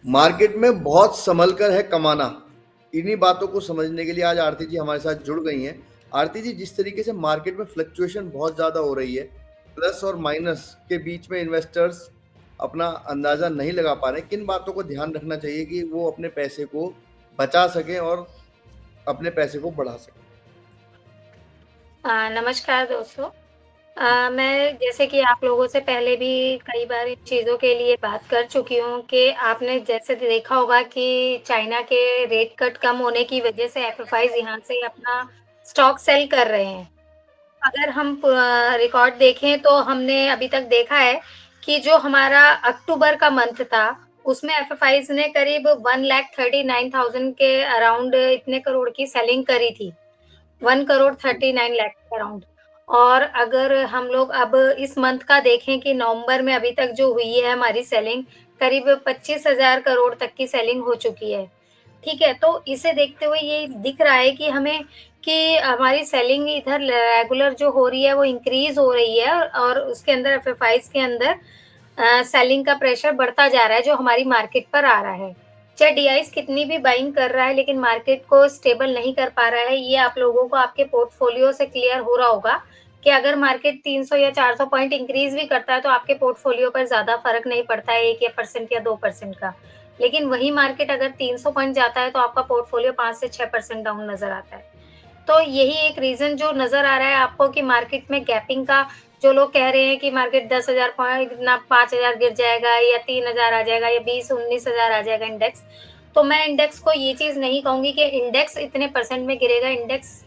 Market में बहुत संभल कर है कमाना। इन्हीं बातों को समझने के लिए आज आरती जी हमारे साथ जुड़ गई हैं। आरती जी, जिस तरीके से मार्केट में फ्लक्चुएशन बहुत ज़्यादा हो रही है, प्लस और माइनस के बीच में इन्वेस्टर्स अपना अंदाज़ा नहीं लगा पा रहे, किन बातों को ध्यान रखना चाहिए कि वो अपने पैसे को बचा सकें और अपने पैसे को बढ़ा सकें? नमस्कार दोस्तों। मैं जैसे कि आप लोगों से पहले भी कई बार इन चीज़ों के लिए बात कर चुकी हूँ कि आपने जैसे देखा होगा कि चाइना के रेट कट कम होने की वजह से एफएफआईज़ यहाँ से अपना स्टॉक सेल कर रहे हैं। अगर हम रिकॉर्ड देखें तो हमने अभी तक देखा है कि जो हमारा अक्टूबर का मंथ था, उसमें एफएफआईज़ ने करीब 1,39,000 के अराउंड इतने करोड़ की सेलिंग करी थी। 1 करोड़ 39 लाख के अराउंड। और अगर हम लोग अब इस मंथ का देखें कि नवंबर में अभी तक जो हुई है हमारी सेलिंग, करीब 25,000 करोड़ तक की सेलिंग हो चुकी है। ठीक है, तो इसे देखते हुए ये दिख रहा है कि हमें कि हमारी सेलिंग इधर रेगुलर जो हो रही है वो इंक्रीज़ हो रही है और उसके अंदर एफएफआईज़ के अंदर सेलिंग का प्रेशर बढ़ता जा रहा है जो हमारी मार्केट पर आ रहा है। चाहे डीआईज़ कितनी भी बाइंग कर रहा है लेकिन मार्केट को स्टेबल नहीं कर पा रहा है, ये आप लोगों को आपके पोर्टफोलियो से क्लियर हो रहा होगा कि अगर मार्केट 300 या 400 पॉइंट इंक्रीज़ भी करता है तो आपके पोर्टफोलियो पर ज़्यादा फ़र्क नहीं पड़ता है 1 या परसेंट या 2% का। लेकिन वही मार्केट अगर 300 पॉइंट जाता है तो आपका पोर्टफोलियो 5 से 6% डाउन नज़र आता है। तो यही एक रीज़न जो नज़र आ रहा है आपको कि मार्केट में गैपिंग का जो लोग कह रहे हैं कि मार्केट 10,000 पॉइंट ना 5,000 गिर जाएगा या 3,000 आ जाएगा या 20-19,000 आ जाएगा इंडेक्स। तो मैं इंडेक्स को ये चीज़ नहीं कहूँगी कि इंडेक्स इतने परसेंट में गिरेगा, इंडेक्स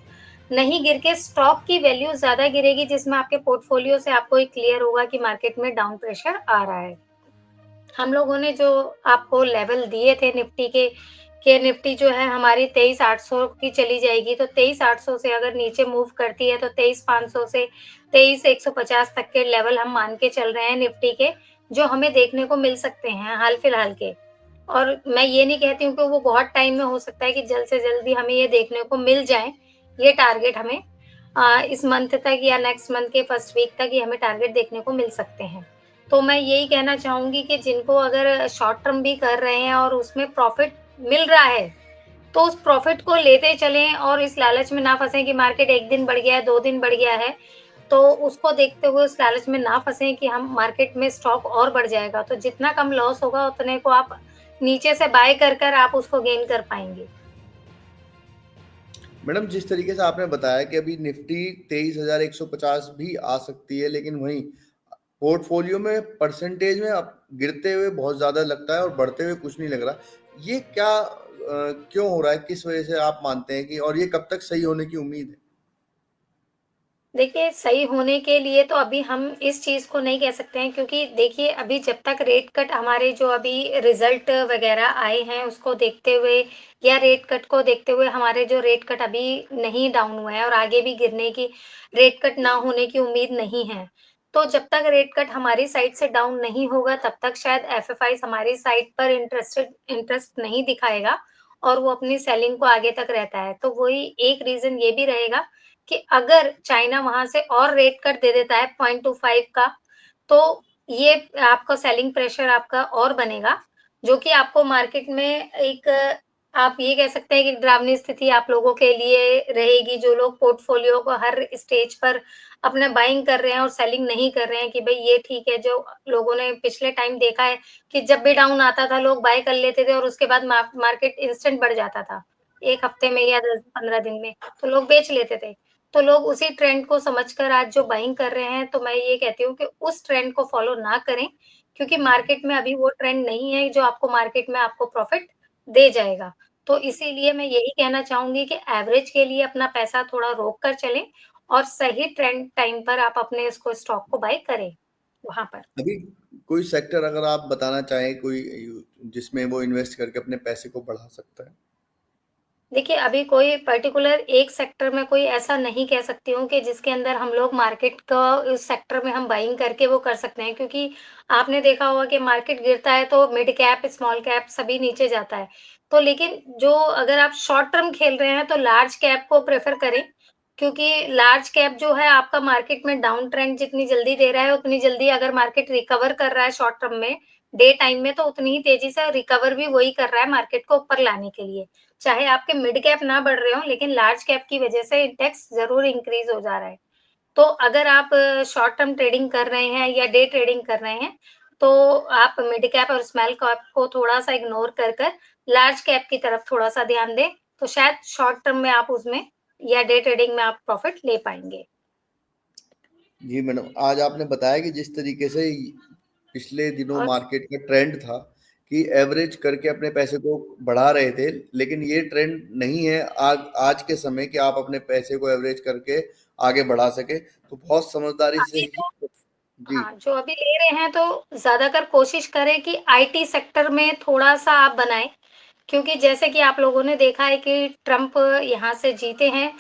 नहीं गिर के स्टॉक की वैल्यू ज़्यादा गिरेगी जिसमें आपके पोर्टफोलियो से आपको ये क्लियर होगा कि मार्केट में डाउन प्रेशर आ रहा है। हम लोगों ने जो आपको लेवल दिए थे निफ्टी के, कि निफ्टी जो है हमारी 23,800 की चली जाएगी, तो 23,800 से अगर नीचे मूव करती है तो 23,500 से 23,150 तक के लेवल हम मान के चल रहे हैं निफ्टी के, जो हमें देखने को मिल सकते हैं हाल-फिलहाल के। और मैं ये नहीं कहती हूँ कि वो बहुत टाइम में हो सकता है कि जल्द से जल्द भी हमें ये देखने को मिल जाएँ, ये टारगेट हमें इस मंथ तक या नेक्स्ट मंथ के फर्स्ट वीक तक ये हमें टारगेट देखने को मिल सकते हैं। तो मैं यही कहना चाहूँगी कि जिनको अगर शॉर्ट टर्म भी कर रहे हैं और उसमें प्रॉफ़िट मिल रहा है, तो उस प्रॉफ़िट को लेते चलें और इस लालच में ना फँसें कि मार्केट 1 दिन बढ़ गया है, 2 दिन बढ़ गया है, तो उसको देखते हुए उस लालच में ना फँसें कि हम मार्केट में स्टॉक और बढ़ जाएगा, तो जितना कम लॉस होगा उतने को आप नीचे से बाय कर आप उसको गेन कर पाएँगे। मैडम, जिस तरीके से आपने बताया कि अभी निफ्टी 23,150 भी आ सकती है, लेकिन वहीं पोर्टफोलियो में परसेंटेज में अब गिरते हुए बहुत ज़्यादा लगता है और बढ़ते हुए कुछ नहीं लग रहा। ये क्या क्यों हो रहा है? किस वजह से आप मानते हैं कि, और ये कब तक सही होने की उम्मीद है? देखिए, सही होने के लिए तो अभी हम इस चीज़ को नहीं कह सकते हैं क्योंकि देखिए अभी जब तक रेट कट हमारे जो अभी रिज़ल्ट वग़ैरह आए हैं उसको देखते हुए या रेट कट को देखते हुए हमारे जो रेट कट अभी नहीं डाउन हुए हैं और आगे भी गिरने की रेट कट ना होने की उम्मीद नहीं है। तो जब तक रेट कट हमारी साइड से डाउन नहीं होगा तब तक शायद एफएफआईज़ हमारी साइड पर इंटरेस्ट नहीं दिखाएगा और वो अपनी सेलिंग को आगे तक रहता है। तो वही एक रीज़न ये भी रहेगा कि अगर चाइना वहाँ से और रेट कट दे देता है 0.25 का, तो ये आपका सेलिंग प्रेशर आपका और बनेगा, जो कि आपको मार्केट में एक आप ये कह सकते हैं कि डरावनी स्थिति आप लोगों के लिए रहेगी, जो लोग पोर्टफोलियो को हर स्टेज पर अपना बाइंग कर रहे हैं और सेलिंग नहीं कर रहे हैं कि भई ये ठीक है, जो लोगों ने पिछले टाइम देखा है कि जब भी डाउन आता था, लोग बाय कर लेते थे और उसके बाद मार्केट इंस्टेंट बढ़ जाता था। 1 हफ्ते में या 10-15 दिन में, तो लोग बेच लेते थे। तो लोग उसी ट्रेंड को समझकर आज जो बाइंग कर रहे हैं, तो मैं ये कहती हूँ कि उस ट्रेंड को फ़ॉलो ना करें, क्योंकि मार्केट में अभी वो ट्रेंड नहीं है जो आपको मार्केट में आपको प्रॉफ़िट दे जाएगा। तो इसीलिए मैं यही कहना चाहूँगी कि एवरेज के लिए अपना पैसा थोड़ा रोक कर चलें और सही ट्रेंड टाइम पर आप अपने इसको स्टॉक को बाय करें, वहाँ पर। अभी कोई सेक्टर अगर आप बताना चाहें, कोई जिसमें वो इन्वेस्ट करके अपने पैसे को बढ़ा सकता है? देखिए, अभी कोई पर्टिकुलर एक सेक्टर में कोई ऐसा नहीं कह सकती हूँ कि जिसके अंदर हम लोग मार्केट का उस सेक्टर में हम बाइंग करके वो कर सकते हैं क्योंकि आपने देखा होगा कि मार्केट गिरता है तो मिड कैप, स्मॉल कैप सभी नीचे जाता है। तो लेकिन जो अगर आप शॉर्ट टर्म खेल रहे हैं तो लार्ज कैप को प्रेफ़र करें, क्योंकि लार्ज कैप जो है आपका मार्केट में डाउन ट्रेंड जितनी जल्दी दे रहा है, उतनी जल्दी अगर मार्केट रिकवर कर रहा है शॉर्ट टर्म में, डे टाइम में तो उतनी ही तेज़ी से रिकवर भी वही कर रहा है मार्केट को ऊपर लाने के लिए। चाहे आपके मिड कैप ना बढ़ रहे हों, लेकिन लार्ज कैप की वजह से इंडेक्स ज़रूर इंक्रीज़ हो जा रहा है। तो अगर आप शॉर्ट टर्म ट्रेडिंग कर रहे हैं या डे ट्रेडिंग कर रहे हैं, तो आप मिड कैप और स्मॉल कैप को थोड़ा-सा इग्नोर कर लार्ज कैप की तरफ थोड़ा-सा ध्यान दें, तो शायद शॉर्ट टर्म में आप उसमें या डे ट्रेडिंग में आप प्रॉफिट ले पाएँगे। जी मैडम, आज आपने बताया कि जिस तरीके से पिछले दिनों और मार्केट का ट्रेंड था कि एवरेज करके अपने पैसे को बढ़ा रहे थे, लेकिन ये ट्रेंड नहीं है आज आज के समय कि आप अपने पैसे को एवरेज करके आगे बढ़ा सके। तो बहुत समझदारी से अभी ही। जो जी। हाँ, जो अभी ले रहे हैं तो ज़्यादातर कोशिश करें कि आईटी सेक्टर में थोड़ा-सा आप बनाएँ, क्योंकि जैसे कि आप लोगों ने देखा है कि ट्रम्प यहाँ से जीते हैं,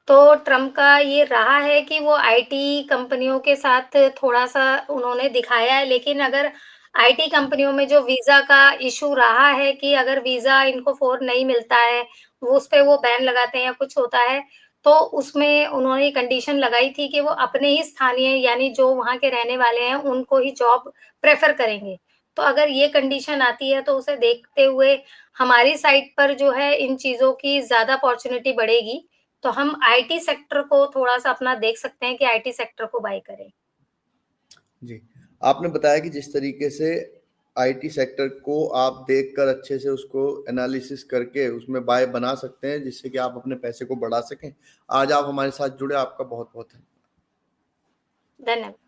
तो ट्रम्प का ये रहा है कि वो आईटी कंपनियों के साथ थोड़ा-सा उन्होंने दिखाया है, लेकिन अगर आईटी कंपनियों में जो वीज़ा का इश्यू रहा है कि अगर वीज़ा इनको फ़ौर नहीं मिलता है, वो उसपे वो बैन लगाते हैं या कुछ होता है, तो उसमें उन्होंने कंडीशन लगाई थी कि वो अपने ही स्थानीय यानी जो वहाँ के रहने वाले हैं, उनको ही जॉब प्रेफ़र करेंगे। तो अगर ये कंडीशन आती है, तो उसे देखते हुए हमारी साइड पर जो है इन चीज़ों की ज़्यादा अपॉर्च्युनिटी बढ़ेगी, तो हम आईटी सेक्टर को थोड़ा-सा अपना देख सकते हैं कि आईटी सेक्टर को बाय करें। जी, आपने बताया कि जिस तरीके से आईटी सेक्टर को आप देखकर अच्छे से उसको एनालिसिस करके उसमें बाय बना सकते हैं, जिससे कि आप अपने पैसे को बढ़ा सकें। आज आप हमारे साथ जुड़े, आपका बहुत-बहुत धन्यवाद। धन्यवाद।